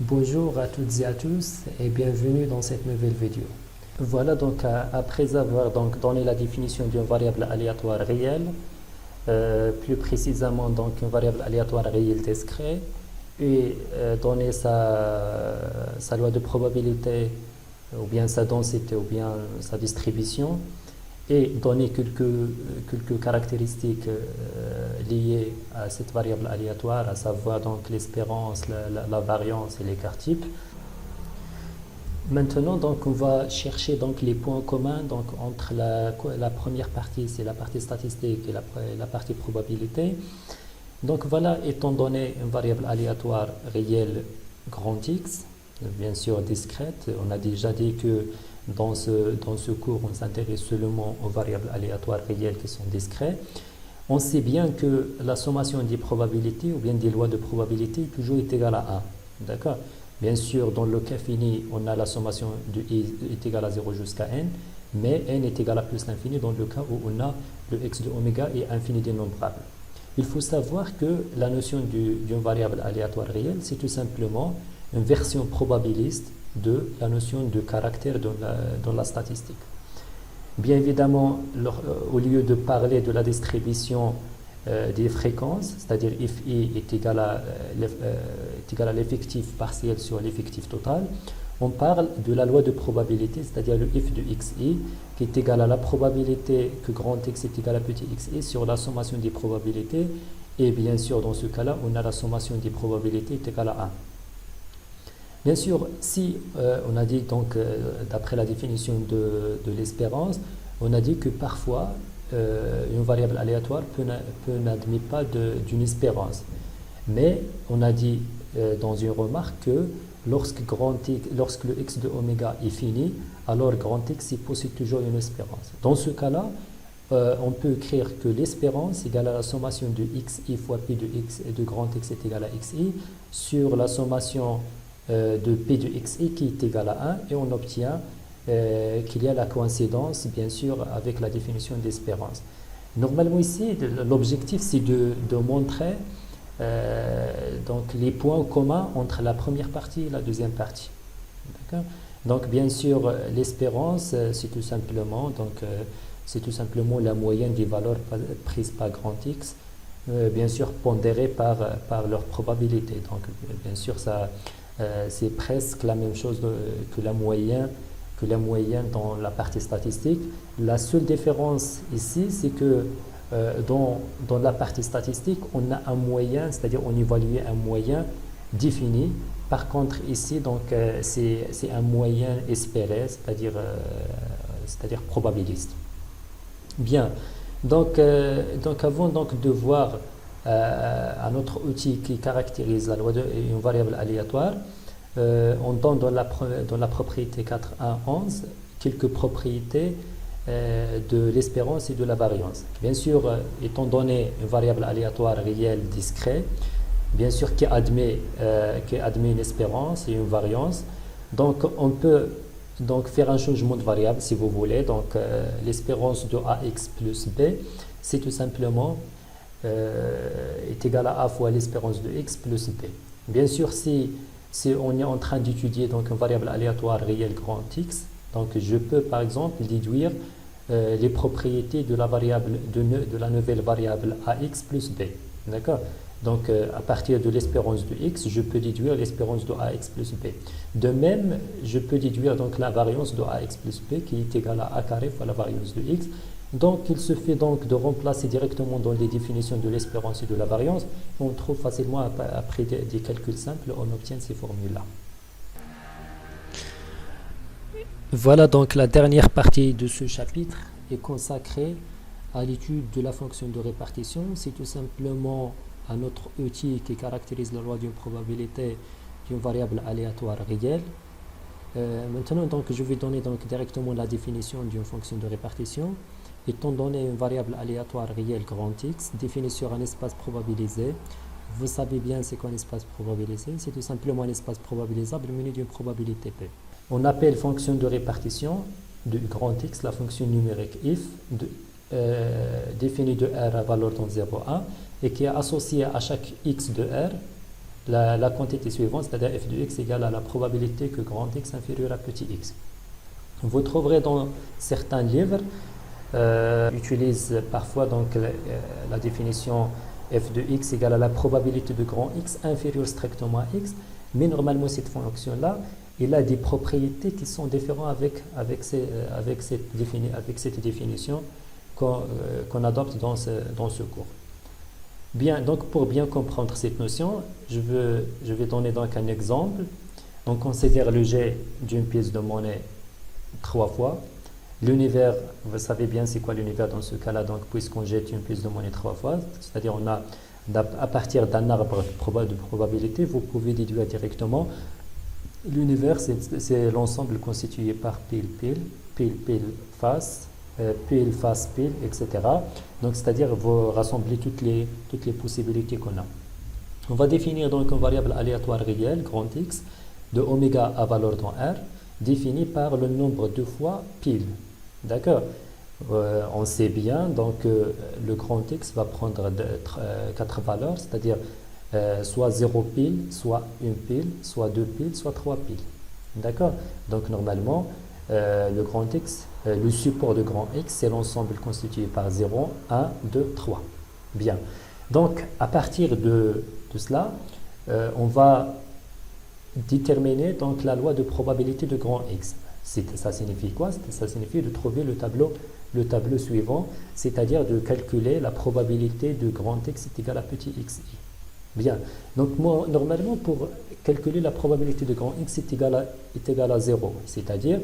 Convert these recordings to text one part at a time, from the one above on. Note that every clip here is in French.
Bonjour à toutes et à tous et bienvenue dans cette nouvelle vidéo. Voilà donc après avoir donc donné la définition d'une variable aléatoire réelle, plus précisément donc une variable aléatoire réelle discrète et donné sa loi de probabilité ou bien sa densité ou bien sa distribution et donner quelques caractéristiques liées à cette variable aléatoire, à savoir donc l'espérance, la variance et l'écart type. Maintenant, donc, on va chercher donc les points communs donc, entre la première partie, c'est la partie statistique, et la partie probabilité. Donc voilà, étant donné une variable aléatoire réelle grand X, bien sûr discrète, on a déjà dit que dans ce cours, on s'intéresse seulement aux variables aléatoires réelles qui sont discrètes. On sait bien que la sommation des probabilités ou bien des lois de probabilité toujours est égale à 1. D'accord? Bien sûr, dans le cas fini, on a la sommation de i est égale à 0 jusqu'à n, mais n est égal à plus l'infini dans le cas où on a le x de oméga est infini dénombrable. Il faut savoir que la notion d'une variable aléatoire réelle, c'est tout simplement une version probabiliste de la notion de caractère dans la statistique. Bien évidemment, au lieu de parler de la distribution des fréquences, c'est-à-dire if i est égal à l'effectif partiel sur l'effectif total, on parle de la loi de probabilité, c'est-à-dire le if de xi, qui est égal à la probabilité que grand X est égal à petit xi sur la sommation des probabilités. Et bien sûr, dans ce cas-là, on a la sommation des probabilités est égale à 1. Bien sûr, si on a dit donc d'après la définition de l'espérance, on a dit que parfois une variable aléatoire n'admet pas d'une espérance. Mais on a dit dans une remarque que lorsque le x de oméga est fini, alors grand X possède toujours une espérance. Dans ce cas-là, on peut écrire que l'espérance égale à la sommation de xi fois p de x et de grand X est égal à xi sur la sommation de p de xi qui est égal à 1 et on obtient qu'il y a la coïncidence bien sûr avec la définition d'espérance. Normalement ici l'objectif c'est de montrer donc les points communs entre la première partie et la deuxième partie. Donc bien sûr l'espérance c'est tout simplement la moyenne des valeurs prises par grand X bien sûr pondérées par leur probabilité. Donc bien sûr ça c'est presque la même chose que la moyenne dans la partie statistique. La seule différence ici, c'est que dans la partie statistique, on a un moyen, c'est-à-dire on évalue un moyen défini. Par contre, ici, donc, c'est un moyen espéré, c'est-à-dire probabiliste. Bien, donc avant donc, de voir un autre outil qui caractérise la loi d'une variable aléatoire, on donne dans la propriété 4.1.11 quelques propriétés de l'espérance et de la variance. Bien sûr, étant donné une variable aléatoire réelle discrète, bien sûr qui admet une espérance et une variance, donc on peut donc faire un changement de variable si vous voulez. Donc l'espérance de ax plus b, c'est tout simplement est égal à a fois l'espérance de x plus b. Bien sûr, si on est en train d'étudier donc une variable aléatoire réelle grand X, donc je peux par exemple déduire les propriétés de la nouvelle variable ax plus b. D'accord? Donc à partir de l'espérance de x, je peux déduire l'espérance de ax plus b. De même, je peux déduire donc la variance de ax plus b qui est égale à a carré fois la variance de x. Donc il se fait donc de remplacer directement dans les définitions de l'espérance et de la variance. On trouve facilement après des calculs simples, on obtient ces formules-là. Voilà donc la dernière partie de ce chapitre est consacrée à l'étude de la fonction de répartition. C'est tout simplement un autre outil qui caractérise la loi d'une probabilité d'une variable aléatoire réelle. Maintenant donc je vais donner donc directement la définition d'une fonction de répartition. Étant donné une variable aléatoire réelle grand X définie sur un espace probabilisé, vous savez bien c'est quoi un espace probabilisé, c'est tout simplement un espace probabilisable muni d'une probabilité P. On appelle fonction de répartition de grand X la fonction numérique if définie de R à valeur dans 0,1 et qui est associée à chaque X de R la quantité suivante, c'est-à-dire f de x égale à la probabilité que grand x inférieur à petit x. Vous trouverez dans certains livres, utilisent parfois donc la définition f de x égale à la probabilité de grand x inférieur strictement à x, mais normalement cette fonction-là, elle a des propriétés qui sont différentes avec cette définition qu'on adopte dans ce cours. Bien, donc pour bien comprendre cette notion, je vais donner donc un exemple. On considère le jet d'une pièce de monnaie 3 fois. L'univers, vous savez bien c'est quoi l'univers dans ce cas-là, donc puisqu'on jette une pièce de monnaie 3 fois, c'est-à-dire on a à partir d'un arbre de probabilité, vous pouvez déduire directement l'univers, c'est l'ensemble constitué par pile, face, pile, face, pile, etc. Donc c'est-à-dire vous rassemblez toutes les possibilités qu'on a. On va définir donc une variable aléatoire réelle, grand X, de oméga à valeur dans R, définie par le nombre de fois pile. D'accord, on sait bien, donc le grand X va prendre 4 valeurs, c'est-à-dire soit 0 pile, soit 1 pile, soit 2 piles, soit 3 piles. D'accord, donc normalement, le grand X, le support de grand X, c'est l'ensemble constitué par 0, 1, 2, 3. Bien, donc à partir de cela, on va déterminer donc la loi de probabilité de grand X. Ça signifie quoi? Ça signifie de trouver le tableau suivant, c'est-à-dire de calculer la probabilité de grand X est égal à petit xi. Bien, donc moi, normalement pour calculer la probabilité de grand X est égal à 0, c'est-à-dire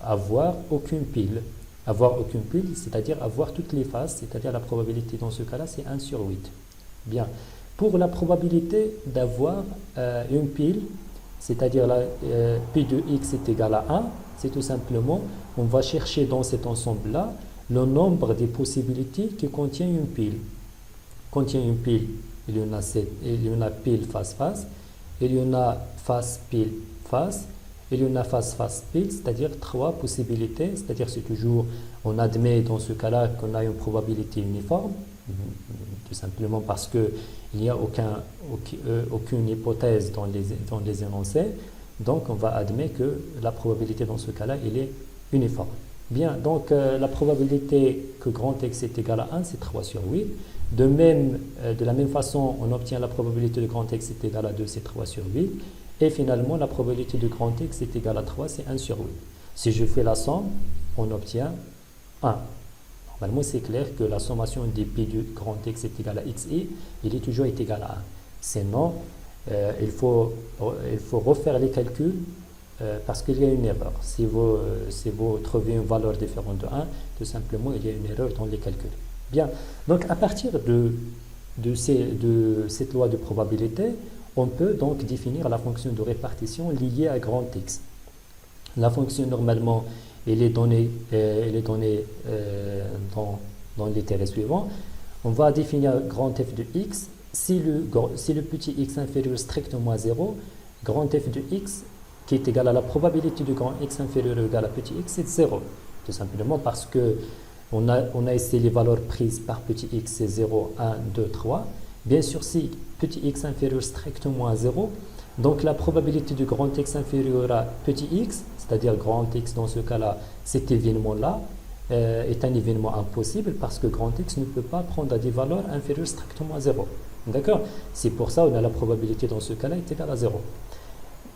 avoir aucune pile. Avoir aucune pile, c'est-à-dire avoir toutes les faces, c'est-à-dire la probabilité dans ce cas-là c'est 1 sur 8. Bien, pour la probabilité d'avoir une pile, c'est-à-dire P de x est égal à 1, c'est tout simplement, on va chercher dans cet ensemble-là le nombre des possibilités qui contient une pile. Contient une pile, il y en a pile face-face, il y en a face-pile face, il y en a face-face pile, c'est-à-dire 3 possibilités, c'est-à-dire c'est toujours, on admet dans ce cas-là qu'on a une probabilité uniforme, tout simplement parce que il n'y a aucune hypothèse dans les énoncés, donc on va admettre que la probabilité dans ce cas-là, elle est uniforme. Bien, donc la probabilité que grand X est égal à 1, c'est 3 sur 8. De la même façon, on obtient la probabilité de grand X est égal à 2, c'est 3 sur 8. Et finalement, la probabilité de grand X est égal à 3, c'est 1 sur 8. Si je fais la somme, on obtient 1. Normalement, c'est clair que la sommation des P de grand X est égale à xi, il est toujours égal à 1. Sinon, il faut refaire les calculs parce qu'il y a une erreur. Si vous trouvez une valeur différente de 1, tout simplement, il y a une erreur dans les calculs. Bien, donc à partir de cette loi de probabilité, on peut donc définir la fonction de répartition liée à grand X. La fonction, normalement, elle est donnée dans l'intérêt suivant. On va définir grand f de x. Si le petit x inférieur strictement à 0, grand f de x, qui est égal à la probabilité de grand x inférieur ou égal à petit x, c'est 0. Tout simplement parce que on a ici les valeurs prises par petit x, c'est 0, 1, 2, 3. Bien sûr, si petit x inférieur strictement à 0, donc la probabilité de grand x inférieur à petit x, c'est-à-dire grand x dans ce cas-là, cet événement-là, est un événement impossible parce que grand x ne peut pas prendre des valeurs inférieures strictement à 0. D'accord? C'est pour ça qu'on a la probabilité dans ce cas-là est égale à 0.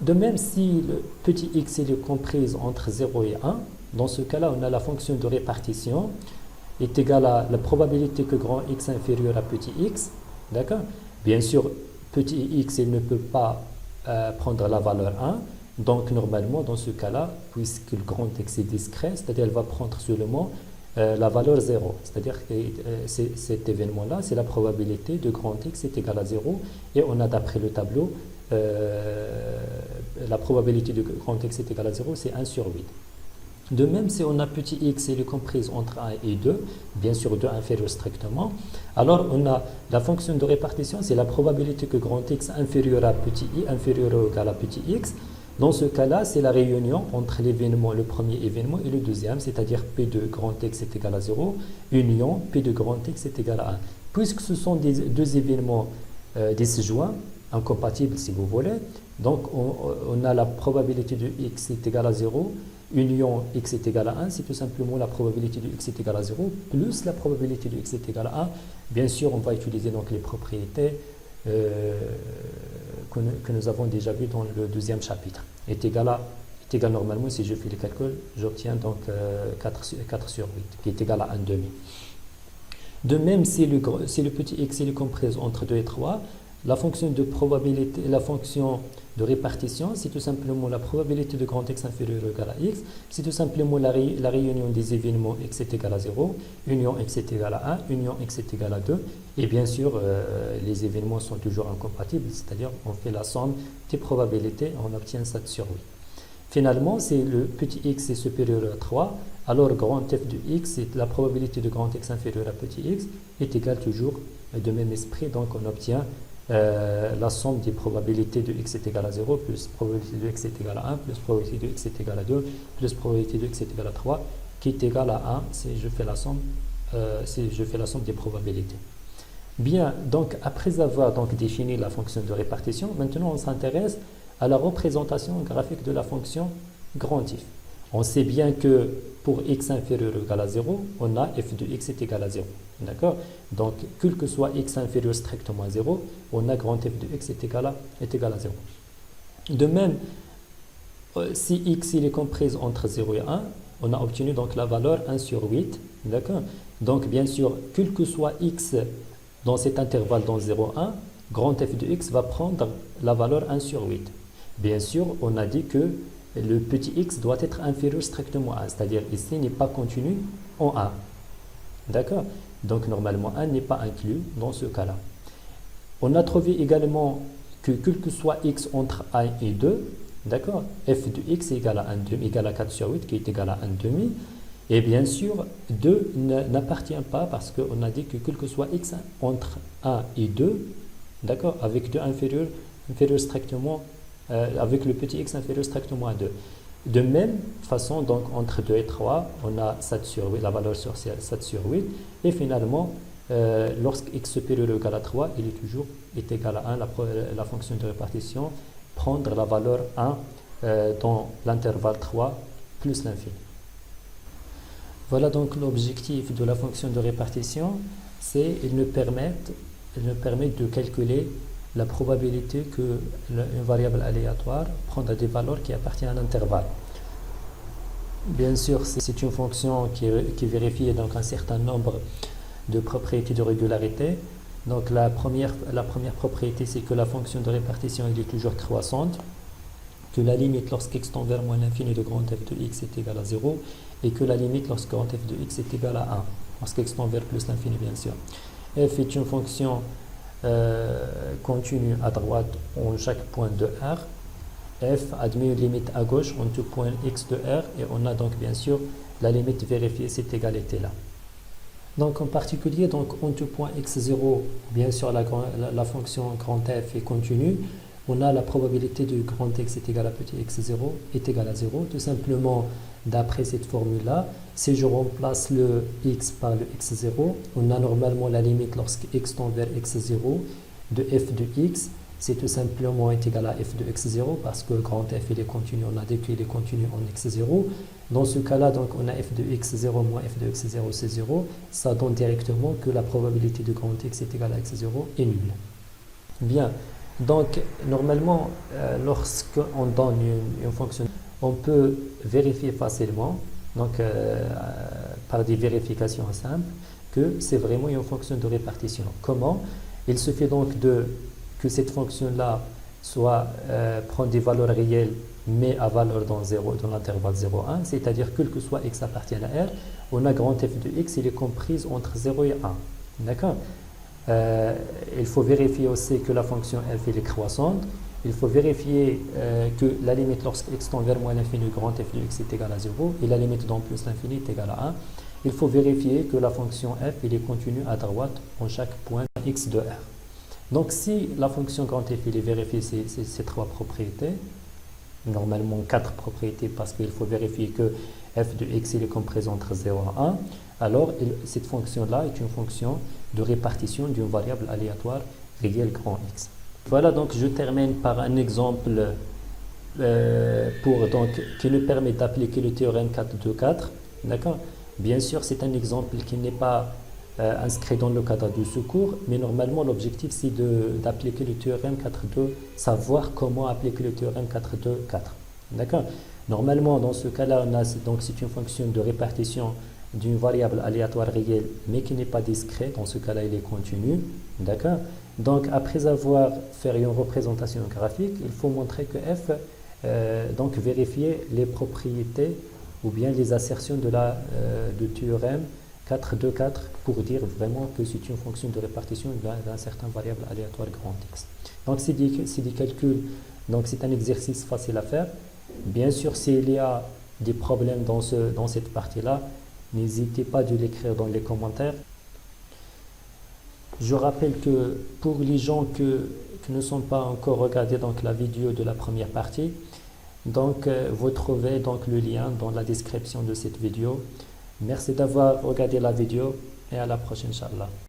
De même, si le petit x est comprise entre 0 et 1, dans ce cas-là, on a la fonction de répartition est égale à la probabilité que grand x inférieur à petit x. D'accord? Bien sûr, petit x, il ne peut pas prendre la valeur 1. Donc, normalement, dans ce cas-là, puisque le grand x est discret, c'est-à-dire elle va prendre seulement la valeur 0. C'est-à-dire que cet événement-là, c'est la probabilité de grand x est égale à 0. Et on a d'après le tableau, la probabilité de grand x est égale à 0, c'est 1 sur 8. De même, si on a petit x, il est comprise entre 1 et 2, bien sûr 2 inférieur strictement, alors on a la fonction de répartition, c'est la probabilité que grand x inférieur à petit i inférieur ou égal à petit x. Dans ce cas-là, c'est la réunion entre l'événement, le premier événement et le deuxième, c'est-à-dire P de grand X est égal à 0, union P de grand X est égal à 1. Puisque ce sont deux événements disjoint, incompatible si vous voulez. Donc on a la probabilité de x est égale à 0, union x est égal à 1, c'est tout simplement la probabilité de x est égal à 0 plus la probabilité de x est égal à 1. Bien sûr, on va utiliser donc les propriétés que nous avons déjà vues dans le deuxième chapitre. Est égal normalement, si je fais les calculs, j'obtiens donc 4 sur 8, qui est égal à 1 demi. De même, si le petit x est compris entre 2 et 3, la fonction de probabilité, la fonction de répartition, c'est tout simplement la probabilité de grand X inférieur ou égal à X, c'est tout simplement la réunion des événements X est égal à 0, union X est égal à 1, union X est égal à 2, et bien sûr, les événements sont toujours incompatibles, c'est-à-dire on fait la somme des probabilités, on obtient 7 sur 8. Finalement, si le petit x est supérieur à 3, alors grand f de x, la probabilité de grand X inférieur à petit x, est égale toujours de même esprit, donc on obtient la somme des probabilités de x est égal à 0 plus probabilité de x est égal à 1 plus probabilité de x est égal à 2 plus probabilité de x est égal à 3 qui est égal à 1 si je fais la somme des probabilités. Bien, donc après avoir donc défini la fonction de répartition, maintenant on s'intéresse à la représentation graphique de la fonction grand F. On sait bien que pour x inférieur ou égal à 0, on a f de x est égal à 0. D'accord? Donc, quel que soit x inférieur strictement à 0, on a grand f de x est égal à 0. De même, si x il est compris entre 0 et 1, on a obtenu donc la valeur 1 sur 8. D'accord? Donc, bien sûr, quel que soit x dans cet intervalle dans 0 et 1, grand f de x va prendre la valeur 1 sur 8. Bien sûr, on a dit que le petit x doit être inférieur strictement à 1, c'est-à-dire ici n'est pas contenu en 1. D'accord? Donc normalement 1 n'est pas inclus dans ce cas-là. On a trouvé également que quel que soit x entre 1 et 2, d'accord, f de x est égal à 1 demi, égal à 4 sur 8 qui est égal à 1 demi. Et bien sûr, 2 n'appartient pas parce qu'on a dit que quel que soit x entre 1 et 2, d'accord, avec 2 inférieur strictement avec le petit x inférieur strictement à 2. De même façon, donc entre 2 et 3, on a 7 sur 8, la valeur sur 7 sur 8. Et finalement, lorsque x supérieur ou égal à 3, il est égal à 1, la fonction de répartition, prendre la valeur 1 dans l'intervalle 3 plus l'infini. Voilà donc l'objectif de la fonction de répartition, c'est qu'il nous permet de calculer la probabilité qu'une variable aléatoire prendra des valeurs qui appartiennent à un intervalle. Bien sûr, c'est une fonction qui vérifie donc un certain nombre de propriétés de régularité. Donc la première propriété, c'est que la fonction de répartition est toujours croissante, que la limite lorsque x tend vers moins l'infini de grand f de x est égale à 0, et que la limite lorsque grand f de x est égal à 1, lorsque x tend vers plus l'infini bien sûr. F est une fonction continue à droite en chaque point de R. F admet une limite à gauche en tout point x de R et on a donc bien sûr la limite vérifiée cette égalité là. Donc en particulier donc en tout point x0, bien sûr la fonction grand F est continue. On a la probabilité de grand X est égal à petit x0 est égal à 0 tout simplement d'après cette formule là. Si je remplace le x par le x0, on a normalement la limite lorsque x tend vers x0 de f de x, c'est tout simplement est égal à f de x0 parce que grand f il est continu, on a dit qu'il est continu en x0. Dans ce cas-là, donc on a f de x0 moins f de x0 c'est 0. Ça donne directement que la probabilité de grand X est égal à x0 est nulle. Bien, donc normalement, lorsqu'on donne une fonction, on peut vérifier facilement, donc par des vérifications simples, que c'est vraiment une fonction de répartition. Comment? Il suffit donc que cette fonction-là prend des valeurs réelles, mais à valeur dans l'intervalle 0,1, c'est-à-dire quel que soit x appartient à R, on a grand f de x, il est compris entre 0 et 1. D'accord? Il faut vérifier aussi que la fonction f est croissante. Il faut vérifier que la limite lorsque x tend vers moins l'infini, grand f de x est égal à 0 et la limite dans plus l'infini est égale à 1. Il faut vérifier que la fonction f il est continue à droite en chaque point x de R. Donc si la fonction grand f il est vérifié ces trois propriétés, normalement 4 propriétés parce qu'il faut vérifier que f de x il est compris entre 0 et 1, alors cette fonction-là est une fonction de répartition d'une variable aléatoire réel grand X. Voilà, donc je termine par un exemple qui nous permet d'appliquer le théorème 424. D'accord? Bien sûr, c'est un exemple qui n'est pas inscrit dans le cadre du secours, mais normalement l'objectif c'est d'appliquer le théorème 4.2, savoir comment appliquer le théorème 4.2.4. D'accord? Normalement, dans ce cas-là, c'est une fonction de répartition d'une variable aléatoire réelle, mais qui n'est pas discrète. Dans ce cas-là, il est continu. D'accord? Donc, après avoir fait une représentation graphique, il faut montrer que f, vérifier les propriétés ou bien les assertions du théorème 4.2.4 pour dire vraiment que c'est une fonction de répartition d'un certain variable aléatoire grand X. Donc, c'est des calculs, donc c'est un exercice facile à faire. Bien sûr, s'il y a des problèmes dans cette partie-là, n'hésitez pas de l'écrire dans les commentaires. Je rappelle que pour les gens qui ne sont pas encore regardés la vidéo de la première partie, vous trouvez le lien dans la description de cette vidéo. Merci d'avoir regardé la vidéo et à la prochaine, Inch'Allah.